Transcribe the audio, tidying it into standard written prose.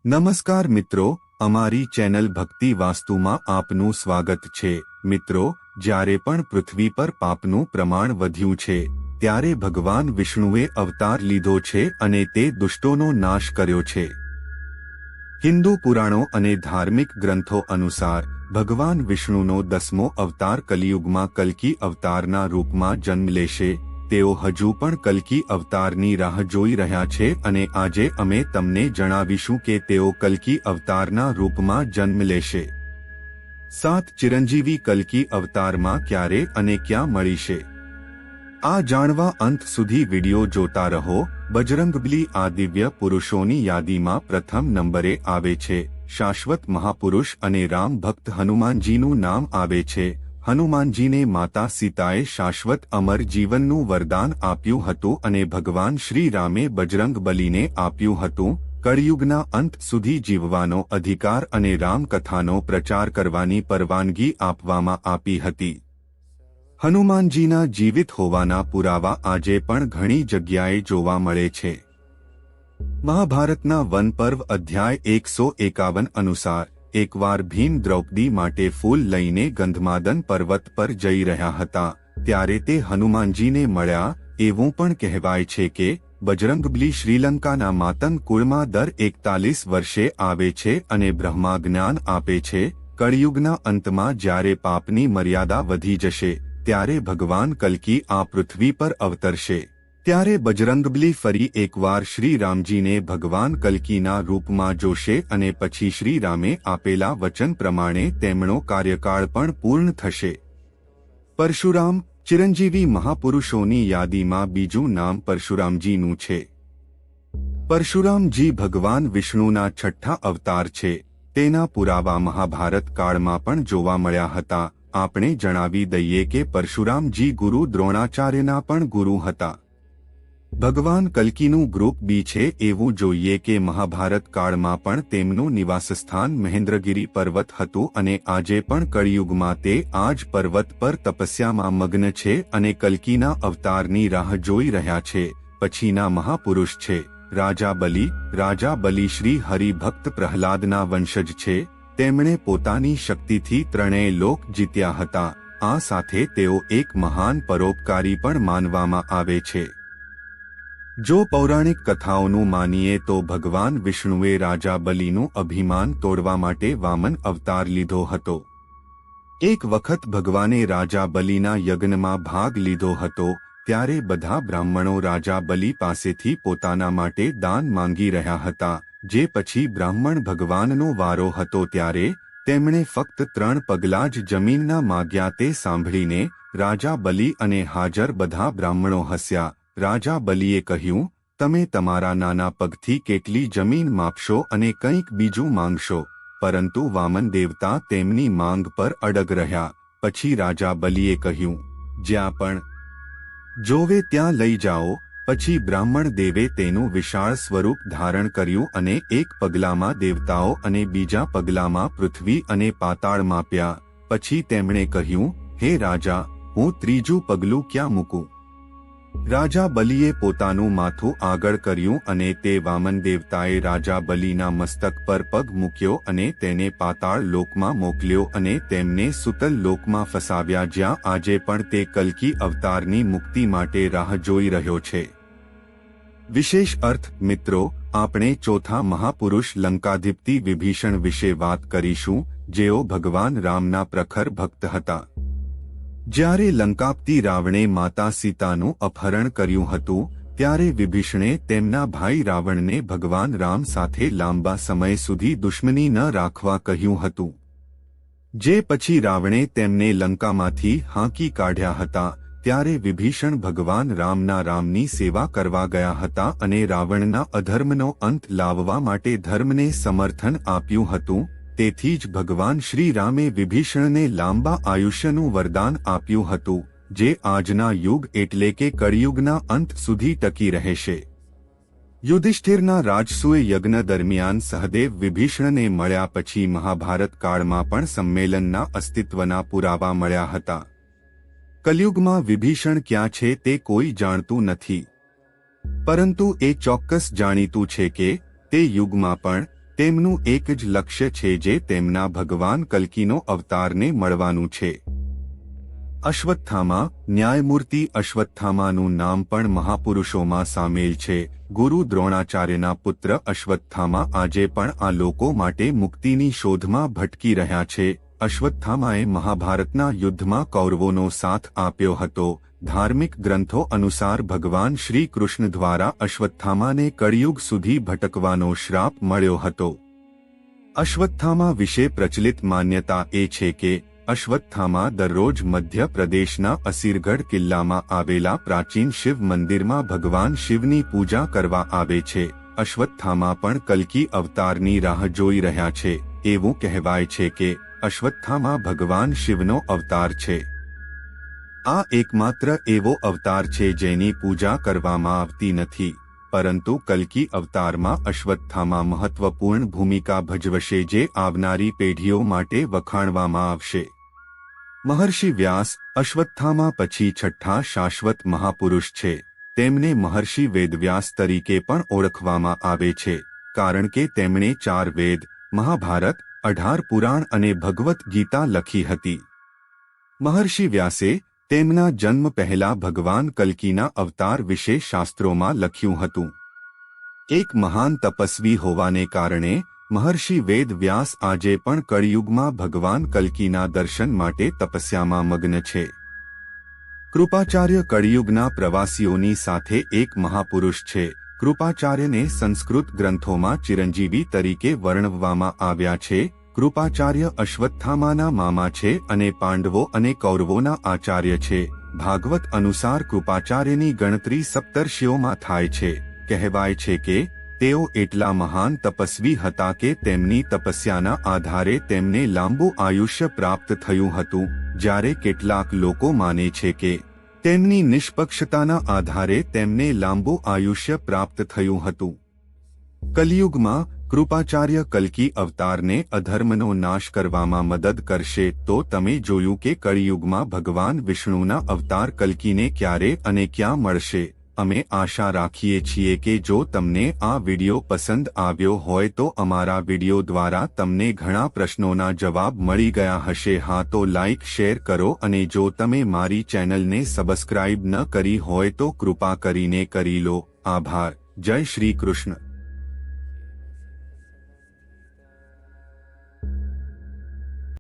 નમસ્કાર મિત્રો, અમારી ચેનલ ભક્તિ વાસ્તુમાં આપનું સ્વાગત છે। મિત્રો, જ્યારે પણ પૃથ્વી પર પાપનું પ્રમાણ વધ્યું છે ત્યારે ભગવાન વિષ્ણુએ અવતાર લીધો છે અને તે દુષ્ટોનો નાશ કર્યો છે। હિન્દુ પુરાણો અને ધાર્મિક ગ્રંથો અનુસાર ભગવાન વિષ્ણુનો 10મો અવતાર કલિયુગમાં કલ્કી અવતારના રૂપમાં જન્મ લેશે। તેઓ હજુ પણ કલ્કી અવતારની રાહ જોઈ રહ્યા છે અને આજે અમે તમને જણાવીશું કે તેઓ કલ્કી અવતારના રૂપમાં જન્મ લેશે। 7 ચિરંજીવી કલ્કી અવતારમાં ક્યારે અને ક્યાં મળીશે? આ જાણવા અંત સુધી વિડિયો જોતા રહો। બજરંગબલી આ દિવ્ય પુરુષોની યાદીમાં પ્રથમ નંબરે આવે છે। શાશ્વત મહાપુરુષ અને રામ ભક્ત હનુમાનજીનું નામ આવે છે। હનુમાનજીને માતા સીતાએ શાશ્વત અમર જીવનનું વરદાન આપ્યું હતું અને ભગવાન શ્રી રામે બજરંગબલીને આપ્યું હતું કળિયુગના અંત સુધી જીવવાનો અધિકાર અને રામકથાનો પ્રચાર કરવાની પરવાનગી આપવામાં આપી હતી। હનુમાનજીના જીવિત હોવાના પુરાવા આજે પણ ઘણી જગ્યાએ જોવા મળે છે। મહાભારતના વન પર્વ અધ્યાય 151 અનુસાર એકવાર ભીમ દ્રૌપદી માટે ફૂલ લઈને ગંધમાદન પર્વત પર જઈ રહ્યા હતા ત્યારે તે હનુમાનજીને મળ્યા। એવું પણ કહેવાય છે કે બજરંગબલી શ્રીલંકાના માતંગ કુળમાં દર 41 વર્ષે આવે છે અને બ્રહ્મા જ્ઞાન આપે છે। કળિયુગના અંતમાં જ્યારે પાપની મર્યાદા વધી જશે ત્યારે ભગવાન કલ્કી આ પૃથ્વી પર અવતરશે। ત્યારે બજરંગબલી ફરી એકવાર શ્રી રામજીને ભગવાન કલ્કીના રૂપમાં જોશે અને પછી શ્રી રામે આપેલા વચન પ્રમાણે તેમનો કાર્યકાળ પણ પૂર્ણ થશે। પરશુરામ ચિરંજીવી મહાપુરુષોની યાદીમાં બીજું નામ પરશુરામજીનું છે। પરશુરામજી ભગવાન વિષ્ણુના 6ઠ્ઠા અવતાર છે। તેના પુરાવા મહાભારત કાળમાં પણ જોવા મળ્યા હતા। આપણે જણાવી દઈએ કે પરશુરામજી ગુરુ દ્રોણાચાર્યના પણ ગુરુ હતા। ભગવાન કલ્કીનું ગ્રુપ બી છે એવું જોઈએ કે મહાભારત કાળમાં પણ તેમનું નિવાસસ્થાન મહેન્દ્રગિરી પર્વત હતું અને આજે પણ કળિયુગમાં તે આ જ પર્વત પર તપસ્યામાં મગ્ન છે અને કલ્કીના અવતારની રાહ જોઈ રહ્યા છે। પછીના મહાપુરુષ છે રાજા બલિ। રાજા બલિ શ્રી હરિભક્ત પ્રહલાદના વંશજ છે। તેમણે પોતાની શક્તિથી ત્રણેય લોક જીત્યા હતા। આ સાથે તેઓ એક મહાન પરોપકારી પણ માનવામાં આવે છે। જો પૌરાણિક કથાઓનું માનીએ તો ભગવાન વિષ્ણુએ રાજા બલિનું અભિમાન તોડવા માટે વામન અવતાર લીધો હતો। એક વખત ભગવાને રાજા બલિના યજ્ઞમાં ભાગ લીધો હતો ત્યારે બધા બ્રાહ્મણો રાજા બલિ પાસેથી પોતાના માટે દાન માંગી રહ્યા હતા। જે પછી બ્રાહ્મણ ભગવાનનો વારો હતો ત્યારે તેમણે ફક્ત 3 પગલાં જ જમીનના માગ્યા। તે સાંભળીને રાજા બલિ અને હાજર બધા બ્રાહ્મણો હસ્યા। રાજા બલિએ કહ્યું, તમે તમારા નાના પગથી કેટલી જમીન માપશો અને કંઈક બીજું માંગશો? પરંતુ વામન દેવતા તેમની માંગ પર અડગ રહ્યા। પછી રાજા બલિએ કહ્યું, જ્યાં પણ જોવે ત્યાં લઈ જાઓ। પછી બ્રાહ્મણ દેવે તેનું વિશાળ સ્વરૂપ ધારણ કર્યું અને એક પગલામાં દેવતાઓ અને બીજા પગલામાં પૃથ્વી અને પાતાળ માપ્યા। પછી તેમણે કહ્યું, હે રાજા, હું ત્રીજું પગલું ક્યાં મૂકું? રાજા બલિએ પોતાનું માથું આગળ કર્યું અને તે વામન દેવતાએ રાજા બલિના મસ્તક પર પગ મૂક્યો અને તેને પાતાળ લોકમાં મોકલ્યો અને તેમને સુતલ લોકમાં ફસાવ્યા જ્યાં આજે પણ તે કલ્કી અવતારની મુક્તિ માટે રાહ જોઈ રહ્યો છે। વિશેષ અર્થ મિત્રો, આપણે ચોથા મહાપુરુષ લંકાધિપતિ વિભીષણ વિશે વાત કરીશું જેઓ ભગવાન રામના પ્રખર ભક્ત હતા। જ્યારે લંકાપતિ રાવણે માતા સીતાનું અપહરણ કર્યું હતું ત્યારે વિભીષણે તેમના ભાઈ રાવણને ભગવાન રામ સાથે લાંબા સમય સુધી દુશ્મની ન રાખવા કહ્યું હતું। જે પછી રાવણે તેમને લંકામાંથી હાંકી કાઢ્યા હતા ત્યારે વિભીષણ ભગવાન રામની સેવા કરવા ગયા હતા અને રાવણના અધર્મનો અંત લાવવા માટે ધર્મને સમર્થન આપ્યું હતું। તેથી જ ભગવાન શ્રી રામે વિભીષણને લાંબા આયુષ્યનું વરદાન આપ્યું હતું જે આજના યુગ એટલે કે કળિયુગના અંત સુધી ટકી રહેશે। યુધિષ્ઠિરના રાજસૂય યજ્ઞ દરમિયાન સહદેવ વિભીષણને મળ્યા પછી મહાભારત કાળમાં પણ સંમેલનના અસ્તિત્વના પુરાવા મળ્યા હતા। કલયુગમાં વિભીષણ ક્યાં છે તે કોઈ જાણતું નથી, પરંતુ એ ચોક્કસ જાણીતું છે કે તે યુગમાં પણ તેમનું એક જ લક્ષ્ય છે જે તેમના ભગવાન કલ્કીનો અવતારને મળવાનું છે. અશ્વત્થામા ન્યાયમૂર્તિ અશ્વત્થામાનું નામ પણ મહાપુરુષોમાં સામેલ છે. ગુરુ દ્રોણાચાર્યના પુત્ર અશ્વત્થામા આજે પણ આ લોકો માટે મુક્તિની શોધમાં ભટકી રહ્યા છે. અશ્વત્થામાએ મહાભારતના યુદ્ધમાં કૌરવોનો સાથ આપ્યો હતો. ધાર્મિક ગ્રંથો અનુસાર ભગવાન શ્રી કૃષ્ણ દ્વારા અશ્વત્થામાને કળિયુગ સુધી ભટકવાનો શ્રાપ મળ્યો હતો. અશ્વત્થામા વિશે પ્રચલિત માન્યતા એ છે કે અશ્વત્થામા દરરોજ મધ્ય પ્રદેશના અસીરગઢ કિલ્લામાં આવેલા પ્રાચીન શિવ મંદિરમાં ભગવાન શિવની પૂજા કરવા આવે છે. અશ્વત્થામા પણ કલ્કી અવતારની રાહ જોઈ રહ્યા છે. એવું કહેવાય છે કે અશ્વત્થામા ભગવાન શિવનો અવતાર છે. આ એકમાત્ર એવો અવતાર છે જેની પૂજા કરવામાં આવતી નથી, પરંતુ કલ્કી અવતારમાં અશ્વત્થામા મહત્વપૂર્ણ ભૂમિકા ભજવશે જે આવનારી પેઢીઓ માટે વખાણવામાં આવશે. મહર્ષિ વ્યાસ અશ્વત્થામા પછી છઠ્ઠા શાશ્વત મહાપુરુષ છે. તેમને મહર્ષિ વેદવ્યાસ તરીકે પણ ઓળખવામાં આવે છે, કારણ કે તેમણે 4 વેદ, મહાભારત, 18 પુરાણ અને ભગવદ્ ગીતા લખી હતી. મહર્ષિ વ્યાસે તેમના જન્મ પહેલા ભગવાન કલ્કીના અવતાર વિશે શાસ્ત્રોમાં લખ્યું હતું. એક મહાન તપસ્વી હોવાને કારણે મહર્ષિ વેદ વ્યાસ આજે પણ કળિયુગમાં ભગવાન કલ્કીના દર્શન માટે તપસ્યામાં મગ્ન છે. કૃપાચાર્ય કળિયુગના પ્રવાસીઓની સાથે એક મહાપુરુષ છે. કૃપાચાર્યને સંસ્કૃત ગ્રંથોમાં ચિરંજીવી તરીકે વર્ણવવામાં આવ્યા છે. કૃપાચાર્ય અશ્વત્થામાના મામા છે અને પાંડવો અને કૌરવોના આચાર્ય છે. ભાગવત અનુસાર કૃપાચાર્યની ગણતરી સપ્તર્ષિઓમાં થાય છે. કહેવાય છે કે તેઓ એટલા મહાન તપસ્વી હતા કે તેમની તપસ્યાના આધારે તેમને લાંબુ આયુષ્ય પ્રાપ્ત થયું હતું, જ્યારે કેટલાક લોકો માને છે કે તેમની નિષ્પક્ષતાના આધારે તેમને લાંબુ આયુષ્ય પ્રાપ્ત થયું હતું. કલિયુગમાં કૃપાચાર્ય કલ્કી અવતારને અધર્મનો નાશ કરવામાં મદદ કરશે. તો તમે જોયું કે કળિયુગમાં ભગવાન વિષ્ણુના અવતાર કલ્કીને ક્યારે અને ક્યાં મળશે. અમે આશા રાખીએ છીએ કે જો તમને આ વિડિયો પસંદ આવ્યો હોય તો અમારા વિડિયો દ્વારા તમને ઘણા પ્રશ્નોના જવાબ મળી ગયા હશે. હા તો લાઈક શેર કરો, અને જો તમે મારી ચેનલને સબસ્ક્રાઇબ ન કરી હોય તો કૃપા કરીને કરી લો. આભાર. જય શ્રી કૃષ્ણ.